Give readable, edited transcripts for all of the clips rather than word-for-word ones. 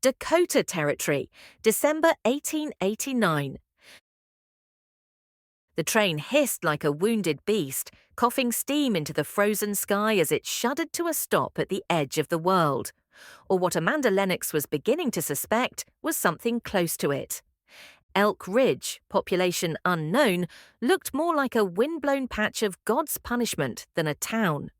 Dakota Territory, December 1889. The train hissed like a wounded beast, coughing steam into the frozen sky as it shuddered to a stop at the edge of the world. Or what Amanda Lennox was beginning to suspect was something close to it. Elk Ridge, population unknown, looked more like a windblown patch of God's punishment than a town.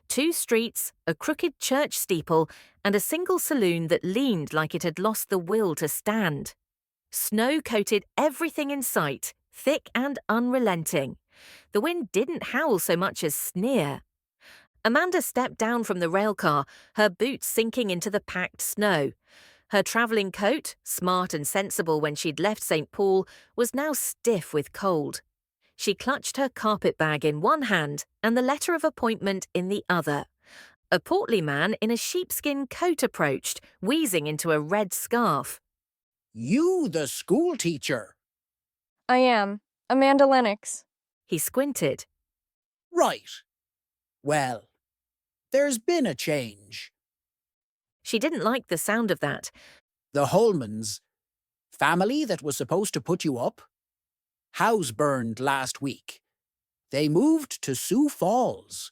2 streets, a crooked church steeple, and a single saloon that leaned like it had lost the will to stand. Snow coated everything in sight, thick and unrelenting. The wind didn't howl so much as sneer. Amanda stepped down from the railcar, her boots sinking into the packed snow. Her travelling coat, smart and sensible when she'd left St. Paul, was now stiff with cold. She clutched her carpet bag in one hand and the letter of appointment in the other. A portly man in a sheepskin coat approached, wheezing into a red scarf. "You the schoolteacher?" I am. Amanda Lennox. He squinted. "Right. Well, there's been a change. She didn't like the sound of that. The Holmans, family that was supposed to put you up, house burned last week. They moved to Sioux Falls.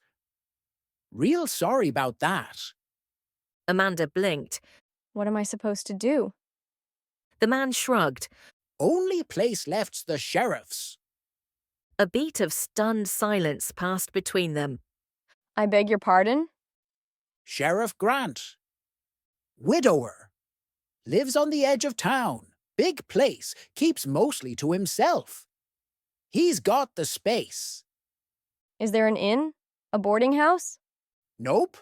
Real sorry about that." Amanda blinked. What am I supposed to do? The man shrugged. "Only place left's the sheriff's." A beat of stunned silence passed between them. I beg your pardon? Sheriff Grant. Widower. Lives on the edge of town. Big place. Keeps mostly to himself. He's got the space. Is there an inn? A boarding house? Nope.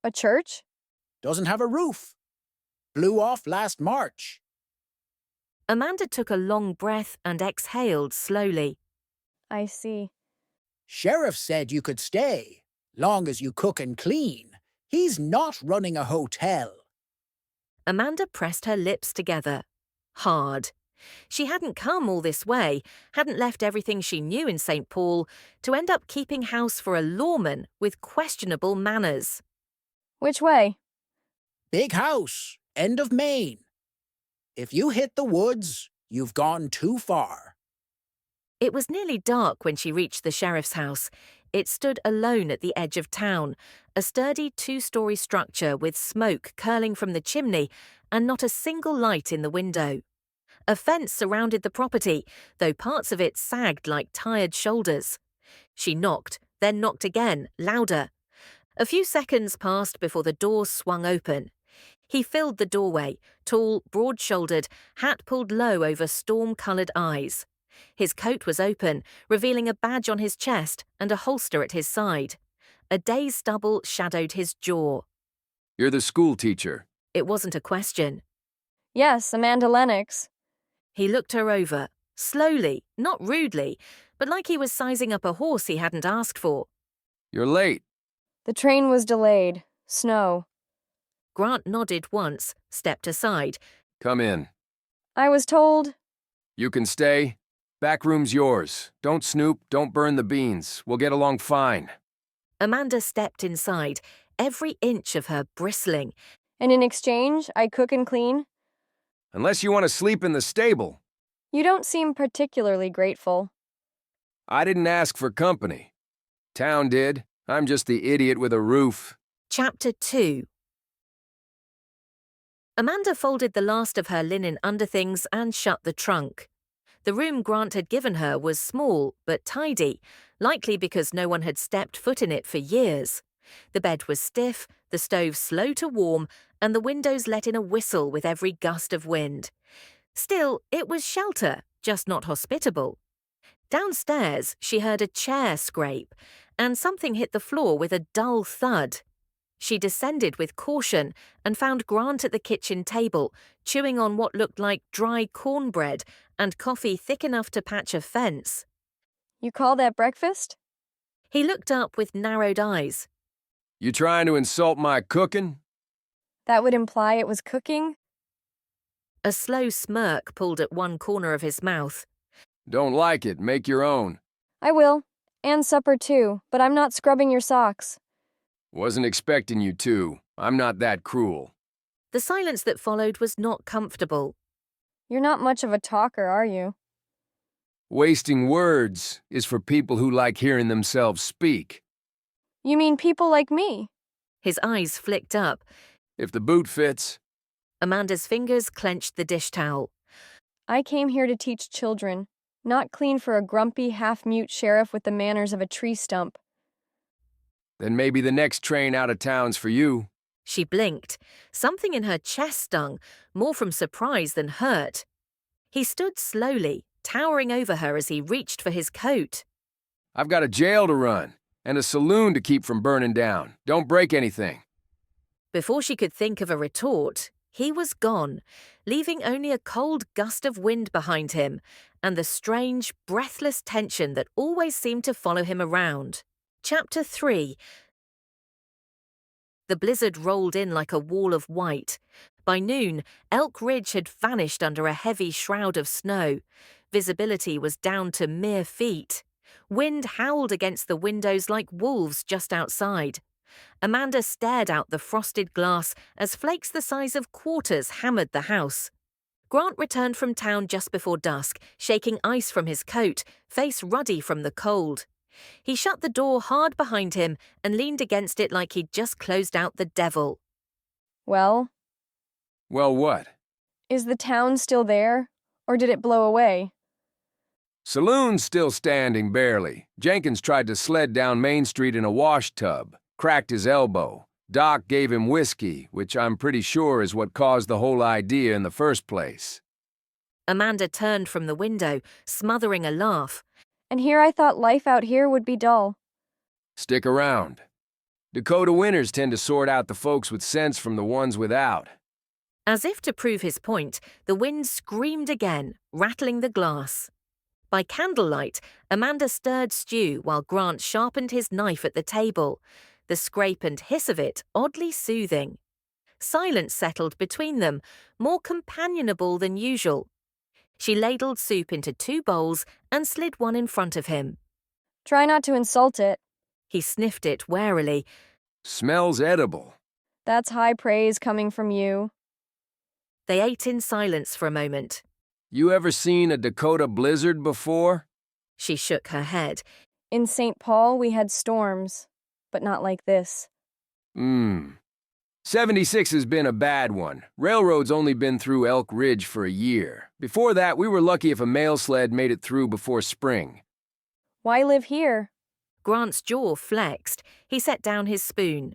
A church? Doesn't have a roof. Blew off last March. Amanda took a long breath and exhaled slowly. I see. Sheriff said you could stay, long as you cook and clean. He's not running a hotel. Amanda pressed her lips together. Hard. She hadn't come all this way, hadn't left everything she knew in St. Paul, to end up keeping house for a lawman with questionable manners. Which way? Big house, end of Maine. If you hit the woods, you've gone too far. It was nearly dark when she reached the sheriff's house. It stood alone at the edge of town, a sturdy 2-story structure with smoke curling from the chimney and not a single light in the window. A fence surrounded the property, though parts of it sagged like tired shoulders. She knocked, then knocked again, louder. A few seconds passed before the door swung open. He filled the doorway, tall, broad-shouldered, hat pulled low over storm-coloured eyes. His coat was open, revealing a badge on his chest and a holster at his side. A day's stubble shadowed his jaw. "You're the schoolteacher." It wasn't a question. Yes, Amanda Lennox. He looked her over, slowly, not rudely, but like he was sizing up a horse he hadn't asked for. "You're late." The train was delayed. Snow. Grant nodded once, stepped aside. "Come in." I was told. "You can stay. Back room's yours. Don't snoop, don't burn the beans. We'll get along fine." Amanda stepped inside, every inch of her bristling. And in exchange, I cook and clean? "Unless you want to sleep in the stable." You don't seem particularly grateful. "I didn't ask for company. Town did. I'm just the idiot with a roof." Chapter 2. Amanda folded the last of her linen underthings and shut the trunk. The room Grant had given her was small but tidy, likely because no one had stepped foot in it for years. The bed was stiff, the stove slow to warm, and the windows let in a whistle with every gust of wind. Still, it was shelter, just not hospitable. Downstairs, she heard a chair scrape, and something hit the floor with a dull thud. She descended with caution and found Grant at the kitchen table, chewing on what looked like dry cornbread and coffee thick enough to patch a fence. You call that breakfast? He looked up with narrowed eyes. "You trying to insult my cooking?" That would imply it was cooking? A slow smirk pulled at one corner of his mouth. "Don't like it, make your own." I will. And supper too, but I'm not scrubbing your socks. "Wasn't expecting you to. I'm not that cruel." The silence that followed was not comfortable. You're not much of a talker, are you? Wasting words is for people who like hearing themselves speak. You mean people like me? His eyes flicked up. If the boot fits. Amanda's fingers clenched the dish towel. I came here to teach children, not clean for a grumpy, half-mute sheriff with the manners of a tree stump. Then maybe the next train out of town's for you. She blinked. Something in her chest stung, more from surprise than hurt. He stood slowly, towering over her as he reached for his coat. I've got a jail to run, and a saloon to keep from burning down. Don't break anything. Before she could think of a retort, he was gone, leaving only a cold gust of wind behind him and the strange, breathless tension that always seemed to follow him around. Chapter 3. The blizzard rolled in like a wall of white. By noon, Elk Ridge had vanished under a heavy shroud of snow. Visibility was down to mere feet. Wind howled against the windows like wolves just outside. Amanda stared out the frosted glass as flakes the size of quarters hammered the house. Grant returned from town just before dusk, shaking ice from his coat, face ruddy from the cold. He shut the door hard behind him and leaned against it like he'd just closed out the devil. Well, Well, what? is the town still there, or did it blow away? Saloon's still standing, barely. Jenkins tried to sled down Main Street in a wash tub, cracked his elbow. Doc gave him whiskey, which I'm pretty sure is what caused the whole idea in the first place. Amanda turned from the window, smothering a laugh. And here I thought life out here would be dull. Stick around. Dakota winters tend to sort out the folks with sense from the ones without. As if to prove his point, the wind screamed again, rattling the glass. By candlelight, Amanda stirred stew while Grant sharpened his knife at the table, the scrape and hiss of it oddly soothing. Silence settled between them, more companionable than usual. She ladled soup into 2 bowls and slid one in front of him. Try not to insult it. He sniffed it warily. Smells edible. That's high praise coming from you. They ate in silence for a moment. You ever seen a Dakota blizzard before? She shook her head. In St. Paul, we had storms, but not like this. 76 has been a bad one. Railroad's only been through Elk Ridge for a year. Before that, we were lucky if a mail sled made it through before spring. Why live here? Grant's jaw flexed. He set down his spoon.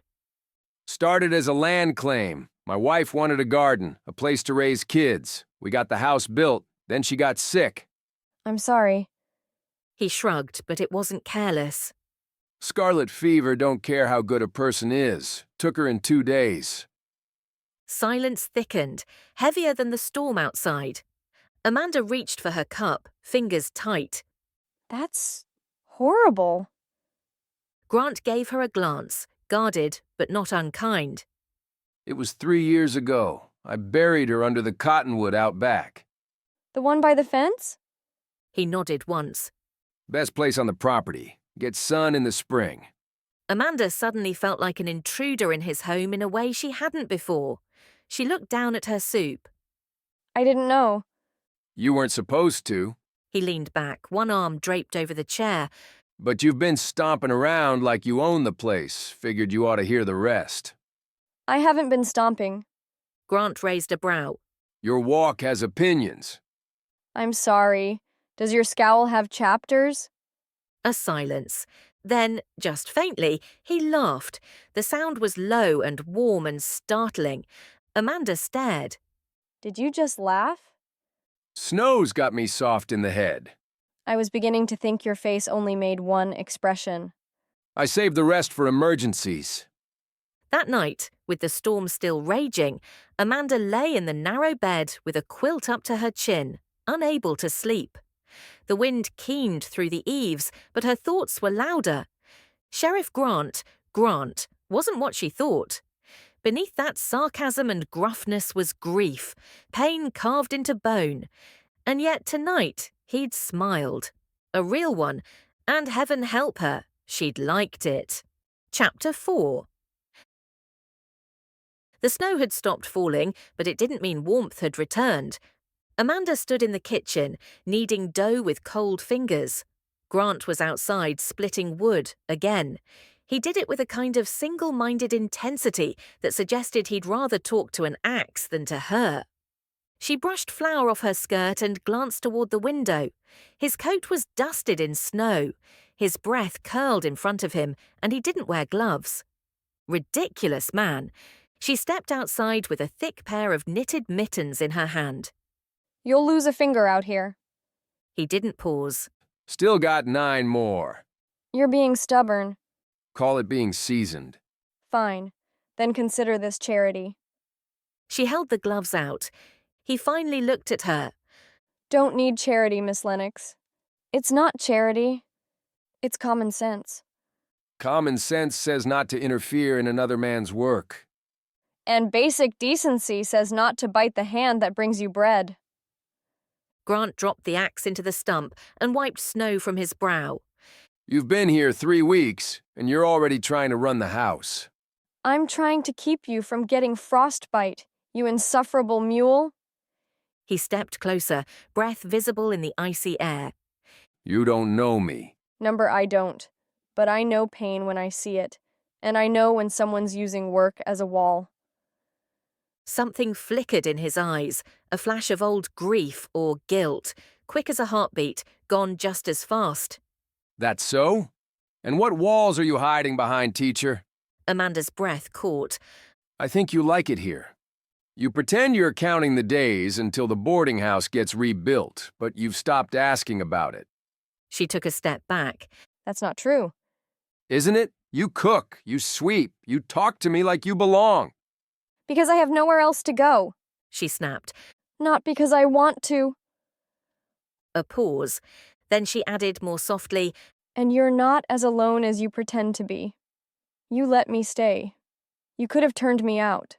Started as a land claim. My wife wanted a garden, a place to raise kids. We got the house built, then she got sick. I'm sorry. He shrugged, but it wasn't careless. Scarlet fever don't care how good a person is. Took her in 2 days. Silence thickened, heavier than the storm outside. Amanda reached for her cup, fingers tight. That's horrible. Grant gave her a glance, guarded but not unkind. It was 3 years ago. I buried her under the cottonwood out back. The one by the fence? He nodded once. Best place on the property. Gets sun in the spring. Amanda suddenly felt like an intruder in his home in a way she hadn't before. She looked down at her soup. I didn't know. You weren't supposed to. He leaned back, one arm draped over the chair. But you've been stomping around like you own the place. Figured you ought to hear the rest. I haven't been stomping. Grant raised a brow. Your walk has opinions. I'm sorry. Does your scowl have chapters? A silence. Then, just faintly, he laughed. The sound was low and warm and startling. Amanda stared. Did you just laugh? Snow's got me soft in the head. I was beginning to think your face only made one expression. I saved the rest for emergencies. That night, with the storm still raging, Amanda lay in the narrow bed with a quilt up to her chin, unable to sleep. The wind keened through the eaves, but her thoughts were louder. Sheriff Grant, wasn't what she thought. Beneath that sarcasm and gruffness was grief, pain carved into bone. And yet tonight, he'd smiled. A real one, and heaven help her, she'd liked it. Chapter 4. The snow had stopped falling, but it didn't mean warmth had returned. Amanda stood in the kitchen, kneading dough with cold fingers. Grant was outside splitting wood again. He did it with a kind of single-minded intensity that suggested he'd rather talk to an axe than to her. She brushed flour off her skirt and glanced toward the window. His coat was dusted in snow. His breath curled in front of him, and he didn't wear gloves. Ridiculous man. She stepped outside with a thick pair of knitted mittens in her hand. You'll lose a finger out here. He didn't pause. Still got 9 more. You're being stubborn. Call it being seasoned. Fine. Then consider this charity. She held the gloves out. He finally looked at her. Don't need charity, Miss Lennox. It's not charity. It's common sense. Common sense says not to interfere in another man's work. And basic decency says not to bite the hand that brings you bread. Grant dropped the axe into the stump and wiped snow from his brow. You've been here 3 weeks, and you're already trying to run the house. I'm trying to keep you from getting frostbite, you insufferable mule. He stepped closer, breath visible in the icy air. You don't know me. Number I don't, but I know pain when I see it, and I know when someone's using work as a wall. Something flickered in his eyes, a flash of old grief or guilt, quick as a heartbeat, gone just as fast. That's so? And what walls are you hiding behind, teacher? Amanda's breath caught. I think you like it here. You pretend you're counting the days until the boarding house gets rebuilt, but you've stopped asking about it. She took a step back. That's not true. Isn't it? You cook, you sweep, you talk to me like you belong. Because I have nowhere else to go. She snapped. Not because I want to. A pause. Then she added more softly, And you're not as alone as you pretend to be. You let me stay. You could have turned me out.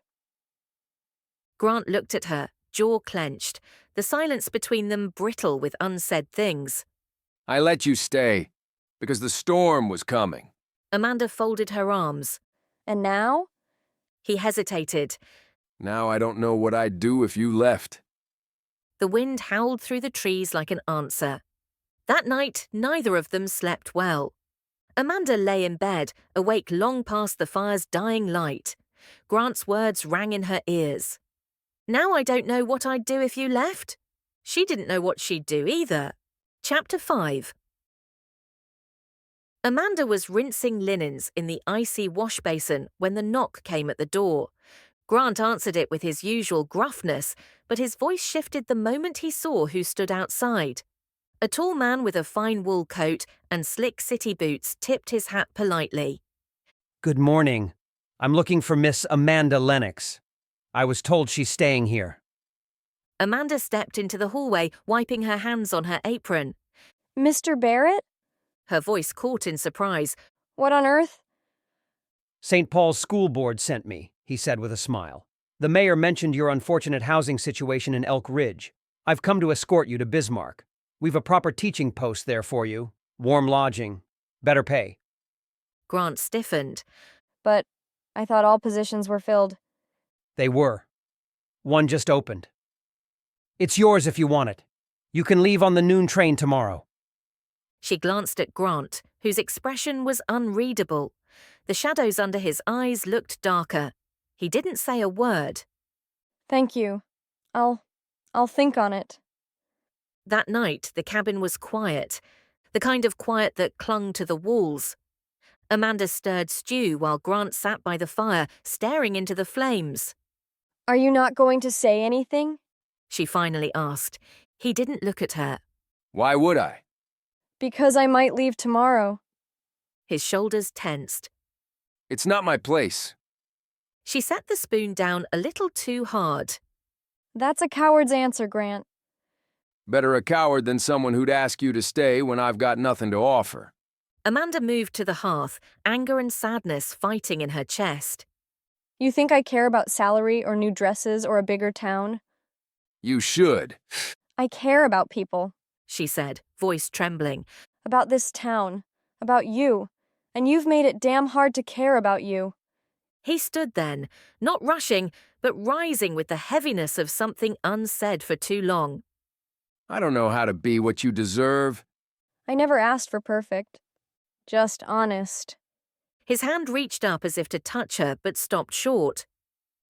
Grant looked at her, jaw clenched, the silence between them brittle with unsaid things. I let you stay, because the storm was coming. Amanda folded her arms. And now? He hesitated. Now I don't know what I'd do if you left. The wind howled through the trees like an answer. That night, neither of them slept well. Amanda lay in bed, awake long past the fire's dying light. Grant's words rang in her ears. Now I don't know what I'd do if you left. She didn't know what she'd do either. Chapter 5. Amanda was rinsing linens in the icy wash basin when the knock came at the door. Grant answered it with his usual gruffness, but his voice shifted the moment he saw who stood outside. A tall man with a fine wool coat and slick city boots tipped his hat politely. Good morning. I'm looking for Miss Amanda Lennox. I was told she's staying here. Amanda stepped into the hallway, wiping her hands on her apron. Mr. Barrett? Her voice caught in surprise. What on earth? St. Paul's School Board sent me, he said with a smile. The mayor mentioned your unfortunate housing situation in Elk Ridge. I've come to escort you to Bismarck. We've a proper teaching post there for you. Warm lodging. Better pay. Grant stiffened. But I thought all positions were filled. They were. One just opened. It's yours if you want it. You can leave on the noon train tomorrow. She glanced at Grant, whose expression was unreadable. The shadows under his eyes looked darker. He didn't say a word. Thank you. I'll think on it. That night, the cabin was quiet, the kind of quiet that clung to the walls. Amanda stirred stew while Grant sat by the fire, staring into the flames. Are you not going to say anything? She finally asked. He didn't look at her. Why would I? Because I might leave tomorrow. His shoulders tensed. It's not my place. She set the spoon down a little too hard. That's a coward's answer, Grant. Better a coward than someone who'd ask you to stay when I've got nothing to offer. Amanda moved to the hearth, anger and sadness fighting in her chest. You think I care about salary or new dresses or a bigger town? You should. I care about people, She said, voice trembling. about this town, about you, and you've made it damn hard to care about you. He stood then, not rushing, but rising with the heaviness of something unsaid for too long. I don't know how to be what you deserve. I never asked for perfect. Just honest. His hand reached up as if to touch her, but stopped short.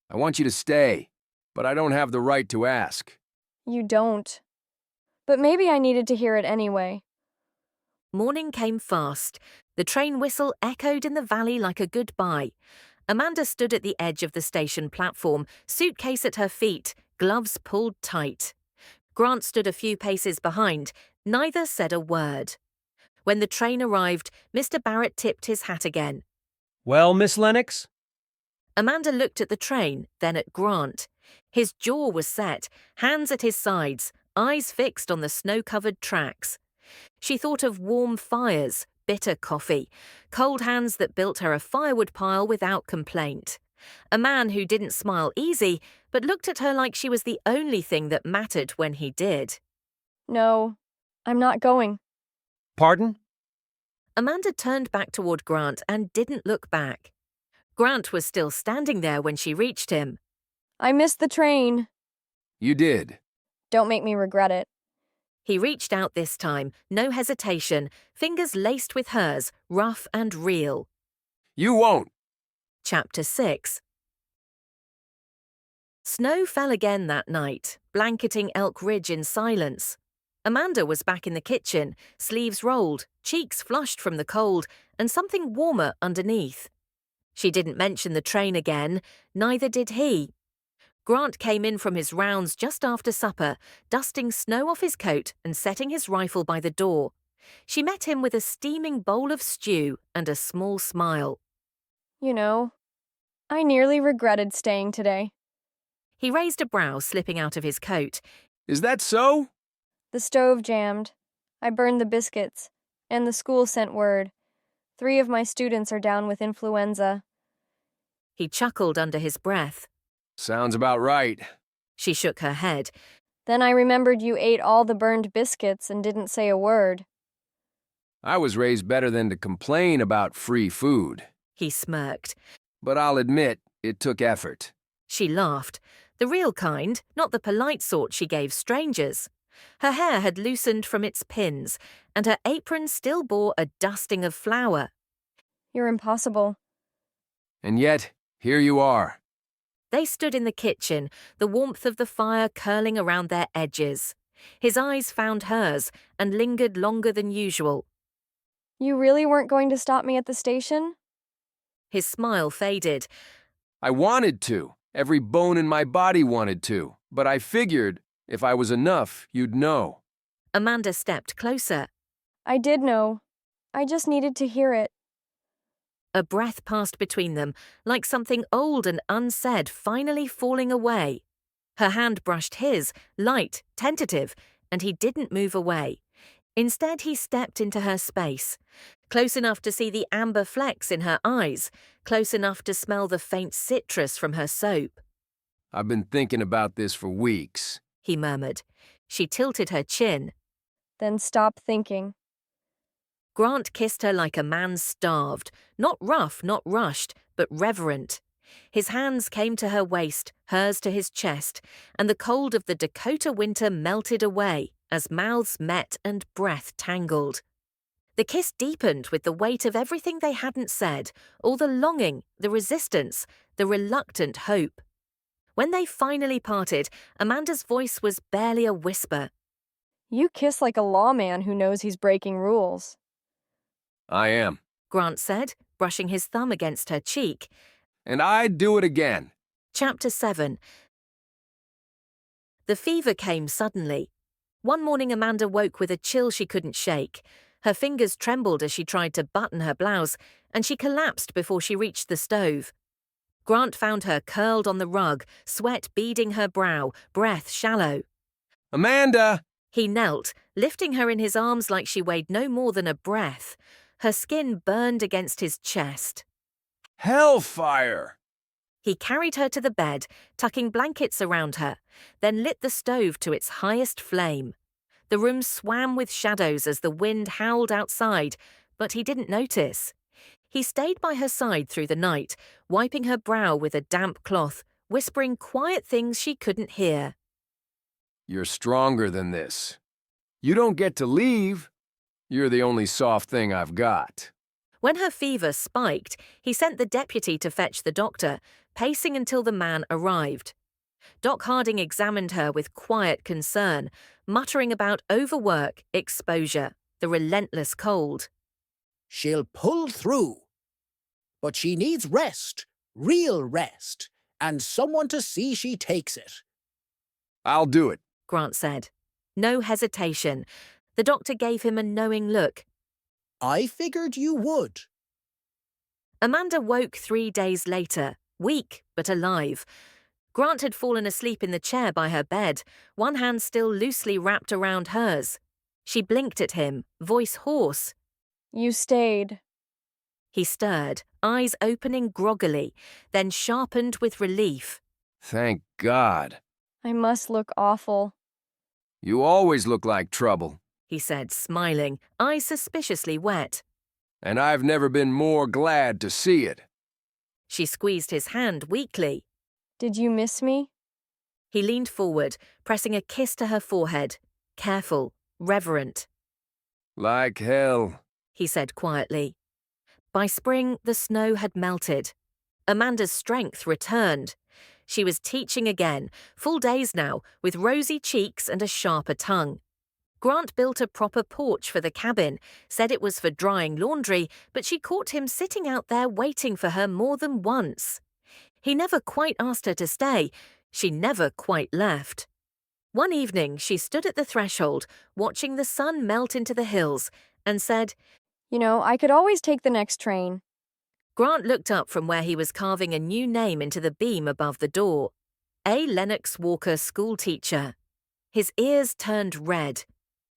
I want you to stay, but I don't have the right to ask. You don't. But maybe I needed to hear it anyway. Morning came fast. The train whistle echoed in the valley like a goodbye. Amanda stood at the edge of the station platform, suitcase at her feet, gloves pulled tight. Grant stood a few paces behind. Neither said a word. When the train arrived, Mr. Barrett tipped his hat again. Well, Miss Lennox? Amanda looked at the train, then at Grant. His jaw was set, hands at his sides, eyes fixed on the snow-covered tracks. She thought of warm fires, bitter coffee, cold hands that built her a firewood pile without complaint. A man who didn't smile easy, but looked at her like she was the only thing that mattered when he did. No, I'm not going. Pardon? Amanda turned back toward Grant and didn't look back. Grant was still standing there when she reached him. I missed the train. You did. Don't make me regret it. He reached out this time, no hesitation, fingers laced with hers, rough and real. You won't. Chapter 6. Snow fell again that night, blanketing Elk Ridge in silence. Amanda was back in the kitchen, sleeves rolled, cheeks flushed from the cold, and something warmer underneath. She didn't mention the train again, neither did he. Grant came in from his rounds just after supper, dusting snow off his coat and setting his rifle by the door. She met him with a steaming bowl of stew and a small smile. You know, I nearly regretted staying today. He raised a brow, slipping out of his coat. Is that so? The stove jammed. I burned the biscuits. And the school sent word. 3 of my students are down with influenza. He chuckled under his breath. Sounds about right. She shook her head. Then I remembered you ate all the burned biscuits and didn't say a word. I was raised better than to complain about free food. He smirked. But I'll admit, it took effort. She laughed. The real kind, not the polite sort she gave strangers. Her hair had loosened from its pins, and her apron still bore a dusting of flour. You're impossible. And yet, here you are. They stood in the kitchen, the warmth of the fire curling around their edges. His eyes found hers and lingered longer than usual. You really weren't going to stop me at the station? His smile faded. I wanted to. Every bone in my body wanted to. But I figured, if I was enough, you'd know. Amanda stepped closer. I did know. I just needed to hear it. A breath passed between them, like something old and unsaid finally falling away. Her hand brushed his, light, tentative, and he didn't move away. Instead, he stepped into her space, close enough to see the amber flecks in her eyes, close enough to smell the faint citrus from her soap. I've been thinking about this for weeks. He murmured. She tilted her chin. Then stop thinking. Grant kissed her like a man starved, not rough, not rushed, but reverent. His hands came to her waist, hers to his chest, and the cold of the Dakota winter melted away as mouths met and breath tangled. The kiss deepened with the weight of everything they hadn't said, all the longing, the resistance, the reluctant hope. When they finally parted, Amanda's voice was barely a whisper. You kiss like a lawman who knows he's breaking rules. I am. Grant said, brushing his thumb against her cheek. And I'd do it again. Chapter 7. The fever came suddenly. One morning Amanda woke with a chill she couldn't shake. Her fingers trembled as she tried to button her blouse, and she collapsed before she reached the stove. Grant found her curled on the rug, sweat beading her brow, breath shallow. Amanda! He knelt, lifting her in his arms like she weighed no more than a breath. Her skin burned against his chest. Hellfire! He carried her to the bed, tucking blankets around her, then lit the stove to its highest flame. The room swam with shadows as the wind howled outside, but he didn't notice. He stayed by her side through the night, wiping her brow with a damp cloth, whispering quiet things she couldn't hear. You're stronger than this. You don't get to leave. You're the only soft thing I've got. When her fever spiked, he sent the deputy to fetch the doctor, pacing until the man arrived. Doc Harding examined her with quiet concern, muttering about overwork, exposure, the relentless cold. She'll pull through. But she needs rest, real rest, and someone to see she takes it. I'll do it. Grant said. No hesitation. The doctor gave him a knowing look. I figured you would. Amanda woke 3 days later, weak but alive. Grant had fallen asleep in the chair by her bed, one hand still loosely wrapped around hers. She blinked at him, voice hoarse. You stayed. He stirred, eyes opening groggily, then sharpened with relief. Thank God. I must look awful. You always look like trouble. He said, smiling, eyes suspiciously wet. And I've never been more glad to see it. She squeezed his hand weakly. Did you miss me? He leaned forward, pressing a kiss to her forehead. Careful, reverent. Like hell, He said quietly. By spring, the snow had melted. Amanda's strength returned. She was teaching again, full days now, with rosy cheeks and a sharper tongue. Grant built a proper porch for the cabin, said it was for drying laundry, but she caught him sitting out there waiting for her more than once. He never quite asked her to stay. She never quite left. One evening, she stood at the threshold, watching the sun melt into the hills, and said, You know, I could always take the next train. Grant looked up from where he was carving a new name into the beam above the door. A. Lennox Walker, schoolteacher. His ears turned red.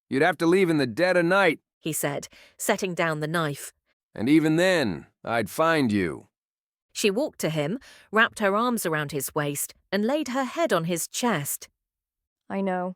you'd have to leave in the dead of night. He said, setting down the knife. And even then, I'd find you. She walked to him, wrapped her arms around his waist, and laid her head on his chest. I know.